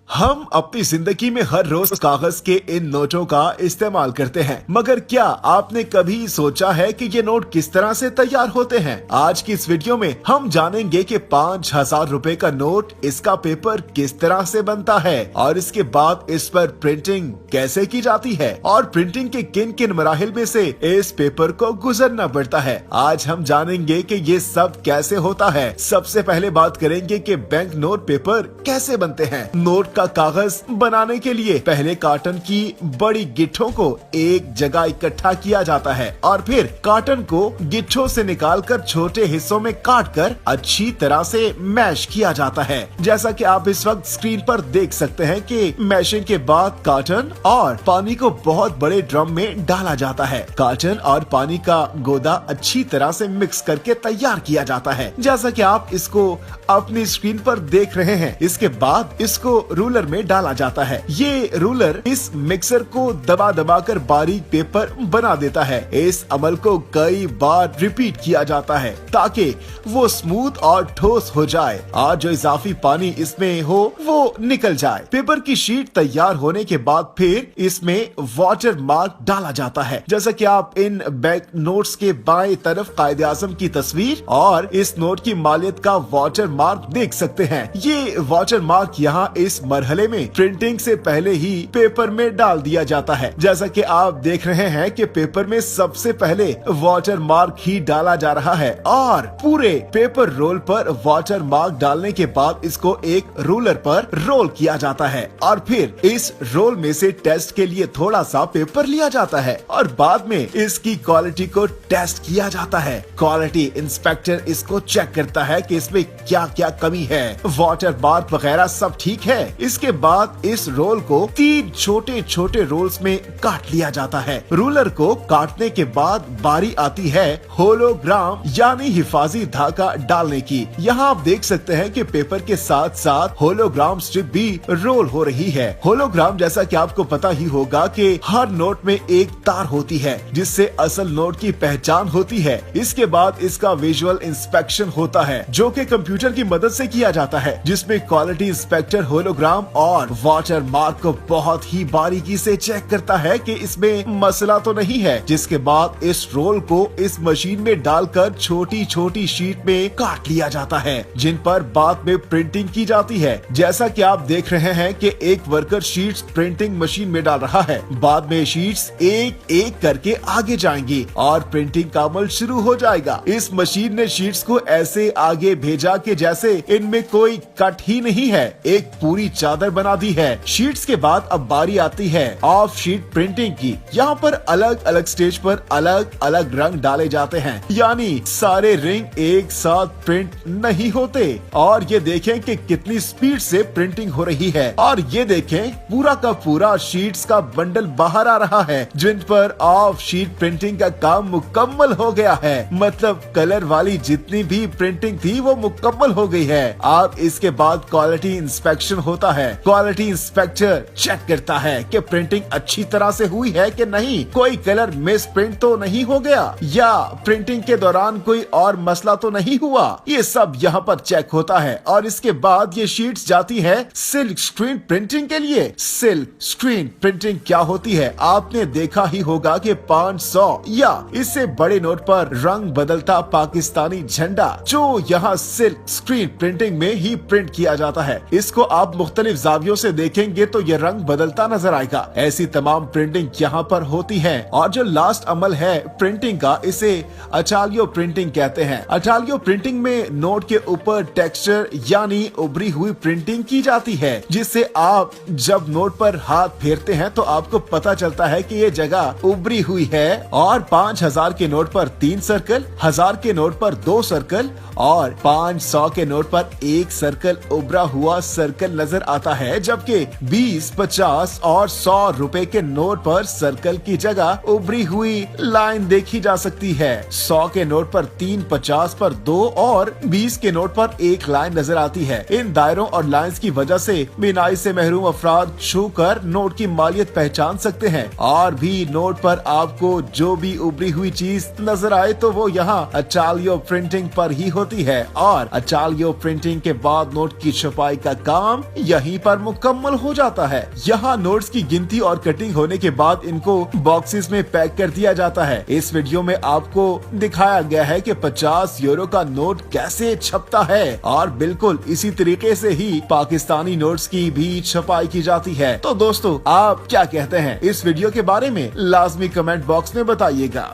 हम अपनी जिंदगी में हर रोज कागज के इन नोटों का इस्तेमाल करते हैं, मगर क्या आपने कभी सोचा है कि ये नोट किस तरह से तैयार होते हैं? आज की इस वीडियो में हम जानेंगे कि 5,000 रुपए का नोट, इसका पेपर किस तरह से बनता है और इसके बाद इस पर प्रिंटिंग कैसे की जाती है और प्रिंटिंग के किन किन मराहिल में से इस पेपर को गुजरना पड़ता है। आज हम जानेंगे कि ये सब कैसे होता है। सबसे पहले बात करेंगे कि बैंक नोट पेपर कैसे बनते हैं। नोट का कागज बनाने के लिए पहले कॉटन की बड़ी गिट्ठों को एक जगह इकट्ठा किया जाता है और फिर कॉटन को गिट्ठों से निकालकर छोटे हिस्सों में काटकर अच्छी तरह से मैश किया जाता है। जैसा कि आप इस वक्त स्क्रीन पर देख सकते हैं कि मैशिंग के बाद कॉटन और पानी को बहुत बड़े ड्रम में डाला जाता है। कॉटन और पानी का गोदा अच्छी तरह से मिक्स करके तैयार किया जाता है, जैसा कि आप इसको अपनी स्क्रीन पर देख रहे हैं। इसके बाद इसको रूलर में डाला जाता है। ये रूलर इस मिक्सर को दबा दबा कर बारीक पेपर बना देता है। इस अमल को कई बार रिपीट किया जाता है ताकि वो स्मूथ और ठोस हो जाए और जो इजाफी पानी इसमें हो वो निकल जाए। पेपर की शीट तैयार होने के बाद फिर इसमें वाटर मार्क डाला जाता है। जैसा कि आप इन बैंक नोट्स के बाएं तरफ कायदे आज़म की तस्वीर और इस नोट की मालियत का वाटर मार्क देख सकते हैं। ये वाटर मार्क यहाँ इस मरहले में प्रिंटिंग से पहले ही पेपर में डाल दिया जाता है। जैसा कि आप देख रहे हैं कि पेपर में सबसे पहले वाटर मार्क ही डाला जा रहा है और पूरे पेपर रोल पर वाटर मार्क डालने के बाद इसको एक रूलर पर रोल किया जाता है और फिर इस रोल में से टेस्ट के लिए थोड़ा सा पेपर लिया जाता है और बाद में इसकी क्वालिटी को टेस्ट किया जाता है। क्वालिटी इंस्पेक्टर इसको चेक करता है कि इसमें क्या क्या कमी है, वाटर मार्क वगैरह सब ठीक है। इसके बाद इस रोल को 3 छोटे छोटे रोल्स में काट लिया जाता है। रूलर को काटने के बाद बारी आती है होलोग्राम यानी हिफाजी धागा डालने की। यहाँ आप देख सकते हैं कि पेपर के साथ साथ होलोग्राम स्ट्रिप भी रोल हो रही है। होलोग्राम, जैसा कि आपको पता ही होगा कि हर नोट में एक तार होती है जिससे असल नोट की पहचान होती है। इसके बाद इसका विजुअल इंस्पेक्शन होता है जो कि कंप्यूटर की मदद से किया जाता है, जिसमें क्वालिटी इंस्पेक्टर होलोग्राम और वाटर मार्क को बहुत ही बारीकी से चेक करता है कि इसमें मसला तो नहीं है। जिसके बाद इस रोल को इस मशीन में डालकर छोटी छोटी शीट में काट लिया जाता है जिन पर बाद में प्रिंटिंग की जाती है। जैसा कि आप देख रहे हैं कि एक वर्कर शीट्स प्रिंटिंग मशीन में डाल रहा है। बाद में शीट्स एक एक करके आगे जाएंगी और प्रिंटिंग का अमल शुरू हो जाएगा। इस मशीन ने शीट्स को ऐसे आगे भेजा कि जैसे इनमें कोई कट ही नहीं है, एक पूरी चादर बना दी है। शीट्स के बाद अब बारी आती है ऑफ शीट प्रिंटिंग की। यहाँ पर अलग अलग स्टेज पर अलग अलग रंग डाले जाते हैं, यानी सारे रिंग एक साथ प्रिंट नहीं होते। और ये देखें कि कितनी स्पीड से प्रिंटिंग हो रही है और ये देखें पूरा का पूरा शीट्स का बंडल बाहर आ रहा है जिन पर ऑफ शीट प्रिंटिंग का काम मुकम्मल हो गया है। मतलब कलर वाली जितनी भी प्रिंटिंग थी वो मुकम्मल हो गई है। अब इसके बाद क्वालिटी इंस्पेक्शन होता है। क्वालिटी इंस्पेक्टर चेक करता है कि प्रिंटिंग अच्छी तरह से हुई है कि नहीं, कोई कलर मिस प्रिंट तो नहीं हो गया या प्रिंटिंग के दौरान कोई और मसला तो नहीं हुआ। ये सब यहाँ पर चेक होता है और इसके बाद ये शीट्स जाती है सिल्क स्क्रीन प्रिंटिंग के लिए। सिल्क स्क्रीन प्रिंटिंग क्या होती है? आपने देखा ही होगा कि 500 या इससे बड़े नोट पर रंग बदलता पाकिस्तानी झंडा जो यहाँ सिल्क स्क्रीन प्रिंटिंग में ही प्रिंट किया जाता है। इसको आप मुख्तलिफ जावियों से देखेंगे तो ये रंग बदलता नजर आएगा। ऐसी तमाम प्रिंटिंग यहाँ पर होती है और जो लास्ट अमल है प्रिंटिंग का, इसे अचालियो प्रिंटिंग कहते हैं। अचालियो प्रिंटिंग में नोट के ऊपर टेक्सचर यानी उभरी हुई प्रिंटिंग की जाती है, जिससे आप जब नोट पर हाथ फेरते हैं तो आपको पता चलता है कि ये जगह उभरी हुई है। और 5,000 के नोट पर 3 सर्कल, 1000 के नोट पर 2 सर्कल और 500 के नोट पर 1 सर्कल उभरा हुआ सर्कल नजर आता है, जबकि 20, 50 और 100 रुपए के नोट पर सर्कल की जगह उभरी हुई लाइन देखी जा सकती है। 100 के नोट पर 3, 50 पर 2 और 20 के नोट पर 1 लाइन नजर आती है। इन दायरों और लाइंस की वजह से बिनाई से महरूम अफराद छूकर नोट की मालियत पहचान सकते हैं और भी नोट पर आपको जो भी उभरी हुई चीज नजर आए तो वो यहाँ अचालियो प्रिंटिंग पर ही होती है और अचालियो प्रिंटिंग के बाद नोट की छपाई का काम यहीं पर मुकम्मल हो जाता है। यहाँ नोट्स की गिनती और कटिंग होने के बाद इनको बॉक्सेस में पैक कर दिया जाता है। इस वीडियो में आपको दिखाया गया है कि 50 यूरो का नोट कैसे छपता है और बिल्कुल इसी तरीके से ही पाकिस्तानी नोट्स की भी छपाई की जाती है। तो दोस्तों, आप क्या कहते हैं इस वीडियो के बारे में? लाजमी कमेंट बॉक्स में बताइएगा।